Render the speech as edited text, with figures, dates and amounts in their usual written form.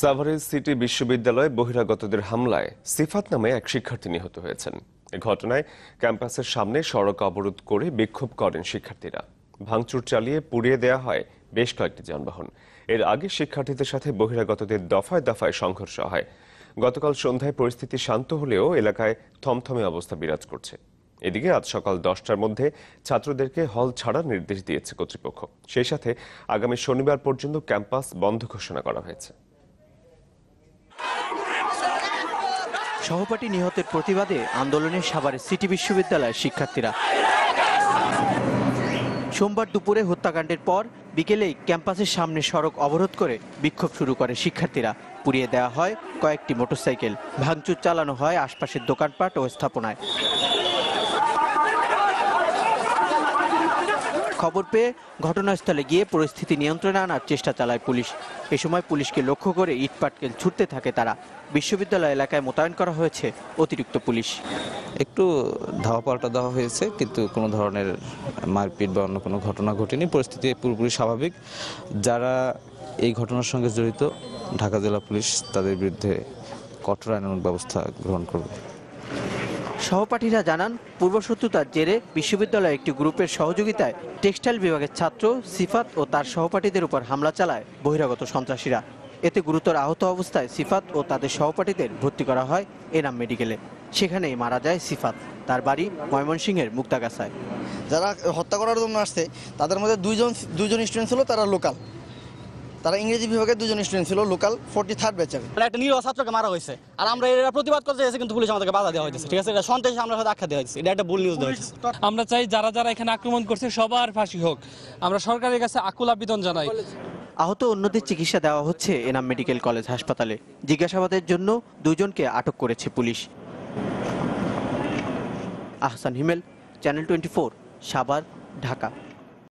সাভারের সিটি বিশ্ববিদ্যালয়ে বহিরাগতদের হামলায় সিফাত নামে এক শিক্ষার্থী নিহত হয়েছেন। এ ঘটনায় ক্যাম্পাসের সামনে সড়ক অবরোধ করে বিক্ষোভ করেন শিক্ষার্থীরা। ভাঙচুর চালিয়ে পুড়িয়ে দেওয়া হয় বেশ কয়েকটি যানবাহন। এর আগে শিক্ষার্থীদের সাথে বহিরাগতদের দফায় দফায় সংঘর্ষ হয়। গতকাল সন্ধ্যায় পরিস্থিতি শান্ত হলেও এলাকায় থমথমে অবস্থা বিরাজ করছে। এদিকে আজ সকাল 10টার মধ্যে ছাত্রদেরকে হল ছাড়ার নির্দেশ দিয়েছে কর্তৃপক্ষ। সেই সাথে আগামী শনিবার পর্যন্ত ক্যাম্পাস বন্ধ ঘোষণা করা হয়েছে। সহপাঠী নিহতের প্রতিবাদে আন্দোলনে সাভারের সিটি বিশ্ববিদ্যালয়ের শিক্ষার্থীরা। সোমবার দুপুরে হত্যাকাণ্ডের পর বিকেলেই ক্যাম্পাসের সামনে সড়ক অবরোধ করে বিক্ষোভ শুরু করে শিক্ষার্থীরা। পুড়িয়ে দেওয়া হয় কয়েকটি মোটরসাইকেল, ভাঙচুর চালানো হয় আশপাশের দোকানপাট ও স্থাপনায়। খবর পেয়ে ঘটনাস্থলে গিয়ে পরিস্থিতি নিয়ন্ত্রণে আনার চেষ্টা চালায় পুলিশ। এ সময় পুলিশকে লক্ষ্য করে ইটপাটকেল ছুটতে থাকে তারা। বিশ্ববিদ্যালয় এলাকায় মোতায়েন করা হয়েছে অতিরিক্ত পুলিশ। একটু ধাওয়া পাল্টা দেওয়া হয়েছে, কিন্তু কোনো ধরনের মারপিট বা অন্য কোনো ঘটনা ঘটেনি। পরিস্থিতি পুরোপুরি স্বাভাবিক। যারা এই ঘটনার সঙ্গে জড়িত ঢাকা জেলা পুলিশ তাদের বিরুদ্ধে কঠোর আইনানুগ ব্যবস্থা গ্রহণ করবে। সহপাঠীরা জানান, পূর্বশত্রুতার জেরে বিশ্ববিদ্যালয়ের একটি গ্রুপের সহযোগিতায় টেক্সটাইল বিভাগের ছাত্র সিফাত ও তার সহপাঠীদের উপর হামলা চালায় বহিরাগত সন্ত্রাসীরা। এতে গুরুতর আহত অবস্থায় সিফাত ও তাদের সহপাঠীদের ভর্তি করা হয় এনাম মেডিকেলে। সেখানেই মারা যায় সিফাত। তার বাড়ি ময়মনসিংহের মুক্তাগাছায়। যারা হত্যা করার জন্য আসছে তাদের মধ্যে দুইজন স্টুডেন্ট ছিল, তারা লোকাল। তারা ইংরেজি বিভাগের দুজন স্টুডেন্ট ছিল, লোকাল 43rd ব্যাচের। একটা নিরীহ ছাত্রকে মারা হয়েছে, আর আমরা এরা প্রতিবাদ করতে এসে কিন্তু পুলিশ আমাদেরকে বাধা দেওয়া হয়েছে। ঠিক আছে, এটা সন্ত্রাসী আমরা আখ্যা দেওয়া হয়েছে। এটা একটা ভুল নিউজ দেওয়া হয়েছে। আমরা চাই যারা যারা এখানে আক্রমণ করছে সবার ফাঁসি হোক। আমরা সরকারের কাছে আকুল আবেদন জানাই। আহত অন্যদের চিকিৎসা দেওয়া হচ্ছে এনাম মেডিকেল কলেজ হাসপাতালে। জিজ্ঞাসাবাদের জন্য দুজনকে আটক করেছে পুলিশ। আহসান হিমেল, চ্যানেল 24, সাভার, ঢাকা।